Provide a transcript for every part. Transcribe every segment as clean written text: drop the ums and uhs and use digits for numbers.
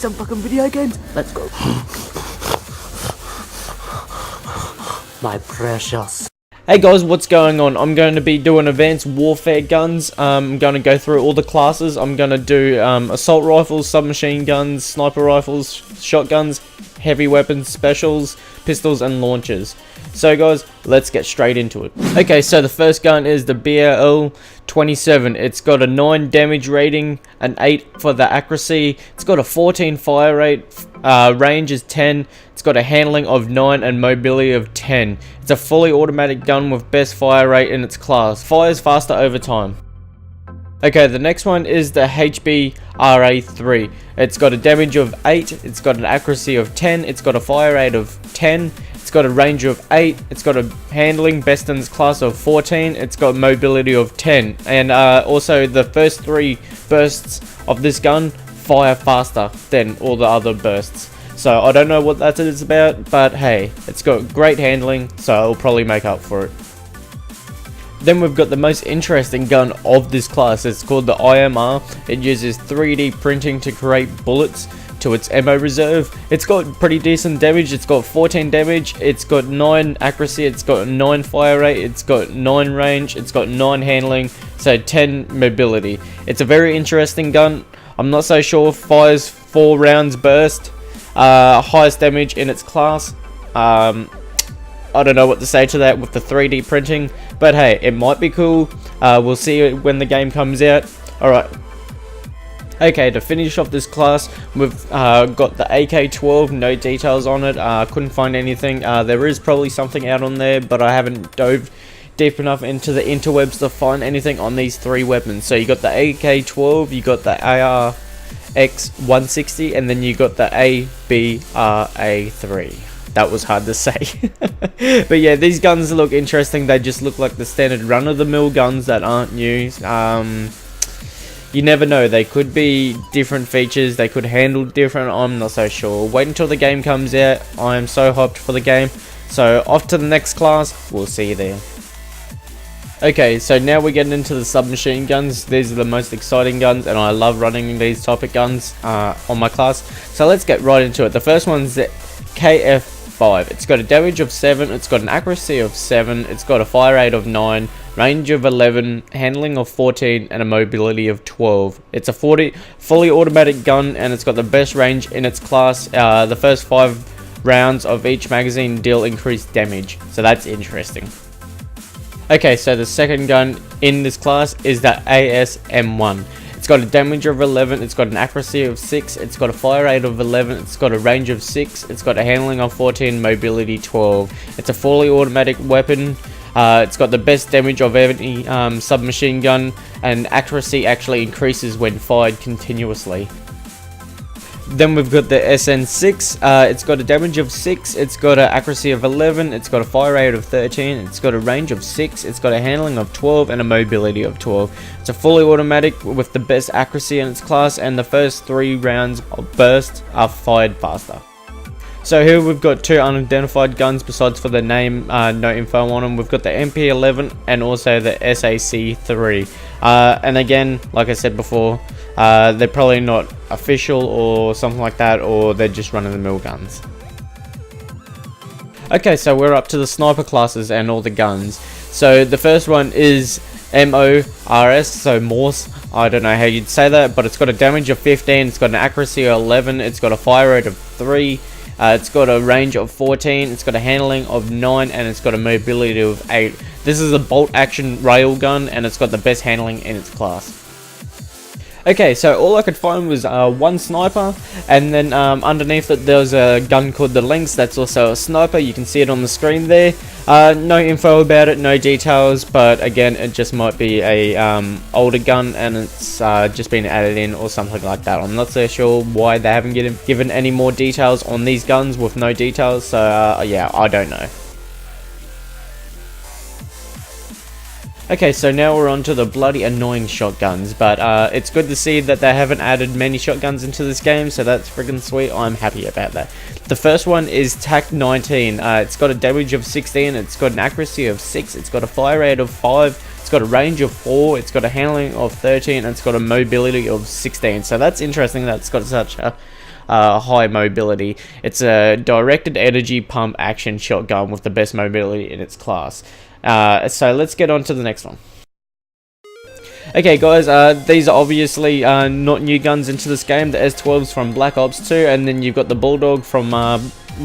some fucking video games? Let's go. My precious. Hey guys, what's going on? I'm going to be doing advanced warfare guns. I'm going to go through all the classes. I'm going to do assault rifles, submachine guns, sniper rifles, shotguns, heavy weapons, specials, pistols, and launchers. So guys, let's get straight into it. Okay, so the first gun is the BRL-27. It's got a 9 damage rating, an 8 for the accuracy. It's got a 14 fire rate, range is 10. It's got a handling of 9 and mobility of 10. It's a fully automatic gun with best fire rate in its class. Fires faster over time. Okay, the next one is the HBRA-3. It's got a damage of 8, it's got an accuracy of 10, it's got a fire rate of 10, it's got a range of 8, it's got a handling best in its class of 14, it's got mobility of 10, and also the first 3 bursts of this gun fire faster than all the other bursts. So I don't know what that is about, but hey, it's got great handling, so it'll probably make up for it. Then we've got the most interesting gun of this class. It's called the IMR. It uses 3D printing to create bullets to its ammo reserve. It's got pretty decent damage. It's got 14 damage, it's got 9 accuracy, it's got 9 fire rate, it's got 9 range, it's got 9 handling, so 10 mobility. It's a very interesting gun. I'm not so sure. Fires 4 rounds burst, highest damage in its class. I don't know what to say to that with the 3D printing, but hey, it might be cool. We'll see it when the game comes out. Alright. Okay, to finish off this class, we've got the AK-12, no details on it. Couldn't find anything. There is probably something out on there, but I haven't dove deep enough into the interwebs to find anything on these 3 weapons. So you got the AK-12, you got the AR-X-160, and then you got the ABRA-3. That was hard to say. But yeah, these guns look interesting. They just look like the standard run-of-the-mill guns that aren't new. You never know. They could be different features. They could handle different. I'm not so sure. Wait until the game comes out. I am so hyped for the game. So off to the next class. We'll see you there. Okay, so now we're getting into the submachine guns. These are the most exciting guns, and I love running these type of guns on my class. So let's get right into it. The first one's the KF-5. It's got a damage of 7, it's got an accuracy of 7, it's got a fire rate of 9, range of 11, handling of 14, and a mobility of 12. It's a fully automatic gun, and it's got the best range in its class. The first 5 rounds of each magazine deal increased damage, so that's interesting. Okay, so the second gun in this class is the ASM-1. It's got a damage of 11, it's got an accuracy of 6, it's got a fire rate of 11, it's got a range of 6, it's got a handling of 14, mobility 12. It's a fully automatic weapon. It's got the best damage of any submachine gun, and accuracy actually increases when fired continuously. Then we've got the SN6. It's got a damage of 6, it's got an accuracy of 11, it's got a fire rate of 13, it's got a range of 6, it's got a handling of 12, and a mobility of 12. It's a fully automatic with the best accuracy in its class, and the first 3 rounds of burst are fired faster. So here we've got 2 unidentified guns besides for the name, no info on them. We've got the MP11 and also the SAC-3. And again, like I said before, they're probably not official or something like that, or they're just run-of-the-mill guns. Okay, so we're up to the sniper classes and all the guns. So the first one is MORS, so Morse. I don't know how you'd say that, but it's got a damage of 15, it's got an accuracy of 11, it's got a fire rate of 3, it's got a range of 14, it's got a handling of 9, and it's got a mobility of 8. This is a bolt action rail gun, and it's got the best handling in its class. Okay, so all I could find was 1 sniper, and then underneath it there's a gun called the Lynx. That's also a sniper. You can see it on the screen there. No info about it, no details, but again, it just might be a older gun, and it's just been added in or something like that. I'm not so sure why they haven't given any more details on these guns with no details, so yeah, I don't know. Okay, so now we're on to the bloody annoying shotguns, but it's good to see that they haven't added many shotguns into this game, so that's friggin' sweet. I'm happy about that. The first one is TAC-19. It's got a damage of 16, it's got an accuracy of 6, it's got a fire rate of 5, it's got a range of 4, it's got a handling of 13, and it's got a mobility of 16. So that's interesting that it's got such a high mobility. It's a directed energy pump action shotgun with the best mobility in its class. So let's get on to the next one. Okay guys, these are obviously not new guns into this game. The S12's from Black Ops 2, and then you've got the Bulldog from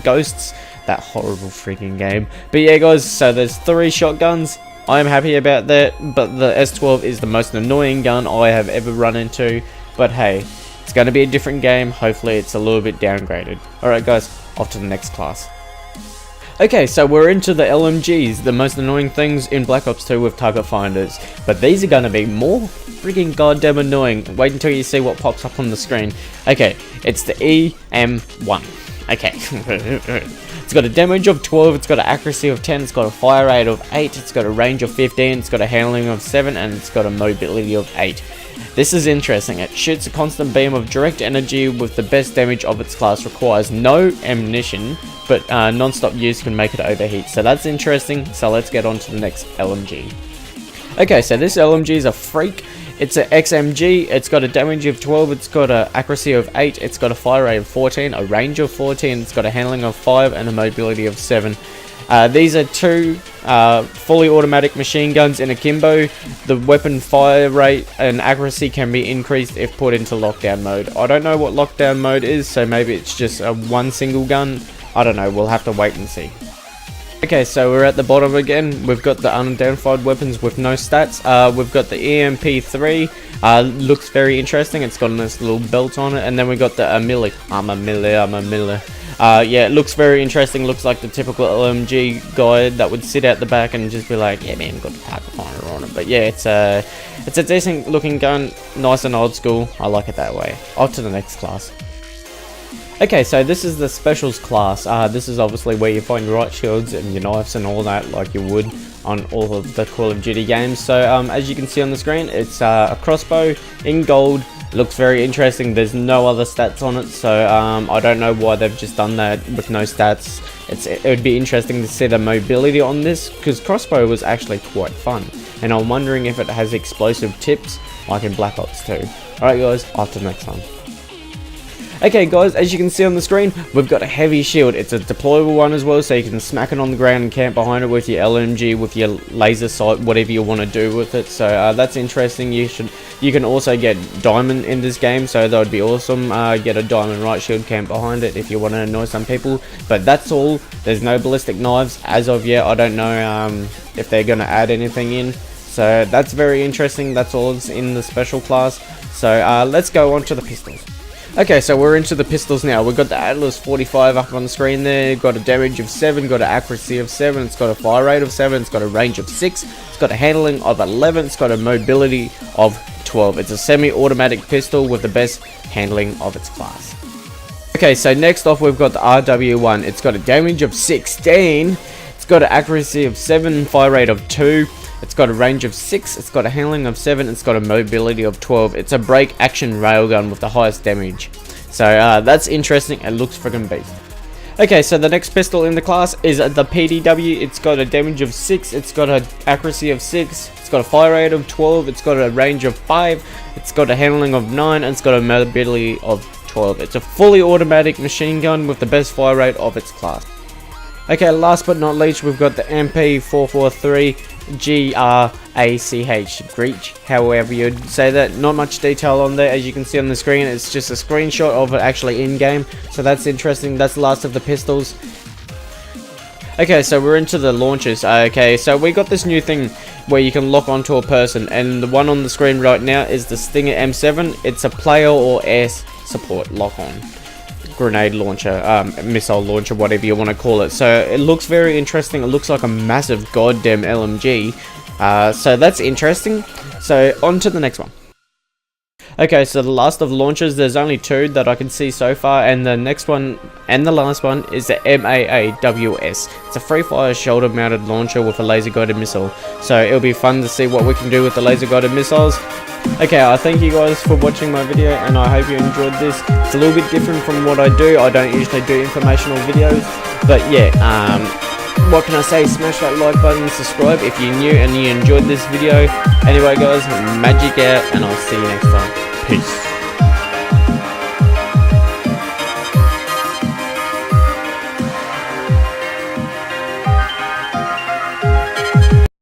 Ghosts, that horrible freaking game. But yeah guys, so there's 3 shotguns. I am happy about that, but the S12 is the most annoying gun I have ever run into. But hey, it's going to be a different game. Hopefully it's a little bit downgraded. Alright guys, off to the next class. Okay, so we're into the LMGs, the most annoying things in Black Ops 2 with target finders. But these are going to be more freaking goddamn annoying. Wait until you see what pops up on the screen. Okay, it's the EM1. Okay. It's got a damage of 12, it's got an accuracy of 10, it's got a fire rate of 8, it's got a range of 15, it's got a handling of 7, and it's got a mobility of 8. This is interesting. It shoots a constant beam of direct energy with the best damage of its class, requires no ammunition, but non-stop use can make it overheat. So that's interesting. So let's get on to the next LMG. Okay, so this LMG is a freak. It's an XMG, it's got a damage of 12, it's got an accuracy of 8, it's got a fire rate of 14, a range of 14, it's got a handling of 5, and a mobility of 7. These are 2 fully automatic machine guns in akimbo. The weapon fire rate and accuracy can be increased if put into lockdown mode. I don't know what lockdown mode is, so maybe it's just one single gun. I don't know, we'll have to wait and see. Okay, so we're at the bottom again. We've got the unidentified weapons with no stats. We've got the EMP3. Looks very interesting. It's got a nice little belt on it. And then we got the I'm a miller. Yeah, it looks very interesting. Looks like the typical LMG guy that would sit out the back and just be like, yeah man, got the target finder on it. But yeah, it's a decent looking gun. Nice and old school. I like it that way. Off to the next class. Okay, so this is the specials class. This is obviously where you find your riot shields and your knives and all that, like you would on all of the Call of Duty games. So as you can see on the screen, it's a crossbow in gold. Looks very interesting. There's no other stats on it, so I don't know why they've just done that with no stats. It would be interesting to see the mobility on this, because crossbow was actually quite fun, and I'm wondering if it has explosive tips like in Black Ops 2. Alright guys, off to the next one. Okay guys, as you can see on the screen, we've got a heavy shield. It's a deployable one as well, so you can smack it on the ground and camp behind it with your LMG, with your laser sight, whatever you want to do with it. So that's interesting. You can also get diamond in this game, so that would be awesome. Get a diamond riot shield, camp behind it if you want to annoy some people. But that's all. There's no ballistic knives as of yet. I don't know if they're going to add anything in. So that's very interesting. That's all that's in the special class. So let's go on to the pistols. Okay, so we're into the pistols now. We've got the Atlas 45 up on the screen there. Got a damage of 7, got an accuracy of 7, it's got a fire rate of 7, it's got a range of 6, it's got a handling of 11, it's got a mobility of 12. It's a semi-automatic pistol with the best handling of its class. Okay, so next off we've got the RW1. It's got a damage of 16, it's got an accuracy of 7, fire rate of 2. It's got a range of 6, it's got a handling of 7, it's got a mobility of 12. It's a break action railgun with the highest damage. So that's interesting, it looks friggin' beast. Okay, so the next pistol in the class is the PDW. It's got a damage of 6, it's got an accuracy of 6, it's got a fire rate of 12, it's got a range of 5, it's got a handling of 9, and it's got a mobility of 12. It's a fully automatic machine gun with the best fire rate of its class. Okay, last but not least, we've got the MP443 GRACH, Greach, however you'd say that. Not much detail on there, as you can see on the screen. It's just a screenshot of it actually in game, so that's interesting. That's the last of the pistols. Okay, so we're into the launchers. Okay, so we got this new thing where you can lock onto a person, and the one on the screen right now is the Stinger M7. It's a player or air support lock on grenade launcher, missile launcher, whatever you want to call it. So it looks very interesting. It looks like a massive goddamn LMG. So that's interesting. So on to the next one. Okay, so the last of launchers, there's only 2 that I can see so far, and the next one and the last one is the MAAWS. It's a free fire shoulder mounted launcher with a laser guided missile. So it'll be fun to see what we can do with the laser guided missiles. Okay, I thank you guys for watching my video, and I hope you enjoyed this. It's a little bit different from what I do. I don't usually do informational videos, but yeah, what can I say? Smash that like button, subscribe if you're new and you enjoyed this video. Anyway guys, magic out, and I'll see you next time. Peace.